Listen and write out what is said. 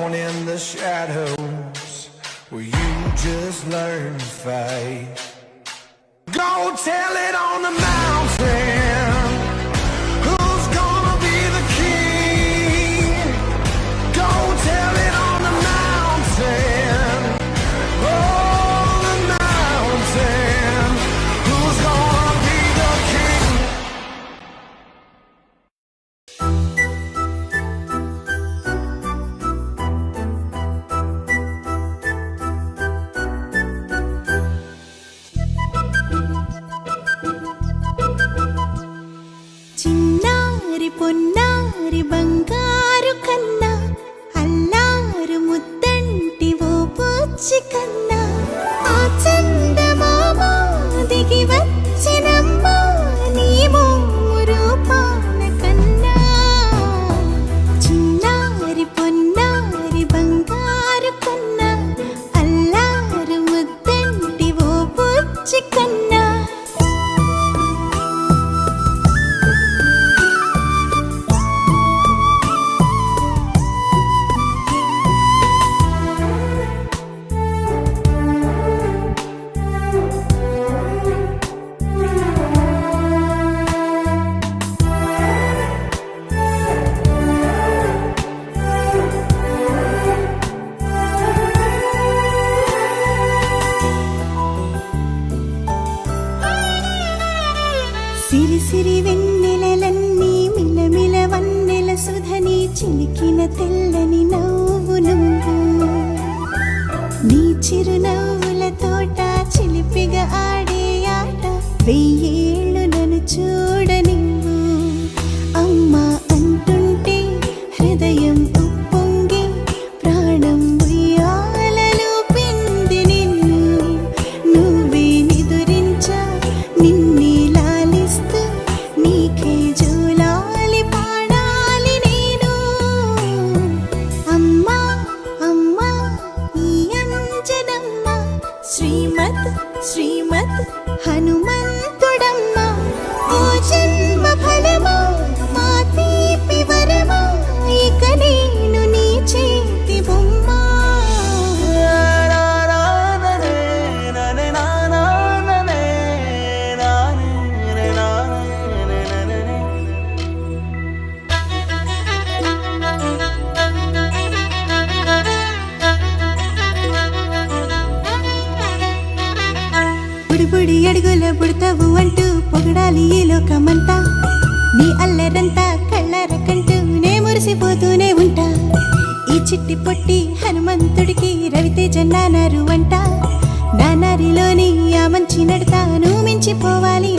alone in the shadows where you just learn to fight. Go tell it on the mountain, who's gonna be the king? Go tell it on the mountain, oh, the mountain, who's gonna be the king? చిన్నారి పొన్నారి బంగారు కన్నా అల్లారు ముద్దంటి ఓ పూచి కన్నా ఆ చందమామ దిగి వచ్చినమ్మా నీ మోము రూపాన కన్నా. చిన్నారి పొన్నారి బంగారు కన్నా అల్లారు ముద్దంటి ఓ పూచి కన్నా. సిరి సిరి వెన్నెలలన్నీ మిలమిల వన్నెల సుధని చిలికిన తెల్లని నవ్వు నువ్వు. నీ చిరునవ్వుల తోట చిలిపిగా ఆడే ఆట వెయ్యేళ్ళు నన్ను చూడ నువ్వు. అమ్మా అంటుంటే హృదయం ఉప్పొంగి ప్రాణం ఉయ్యాలలో పిండి నిన్ను. నువ్వే నిదురించా నిన్నే లాలిస్తూ నీకే జోలాలి పాడాలి నేను. అమ్మా అమ్మా ఈ అంజనమ్మ శ్రీమత్ శ్రీమత్ హనుమంతుడమ్మ. ఓ జన్మ ఫలమా మా తీపి వరమా ఇక నేను నీ చేతి బొమ్మ. బుడి అడుగుల బుడతావు అంటూ పొగడాలి ఈ లోకమంతా. నీ అల్లరంతా కళ్ళరకంటూ నే మురిసిపోతూనే ఉంటా. ఈ చిట్టి పొట్టి హనుమంతుడికి రవితేజ నానారు అంట. నానారిలోని ఆ మంచి నడతాను మించిపోవాలి.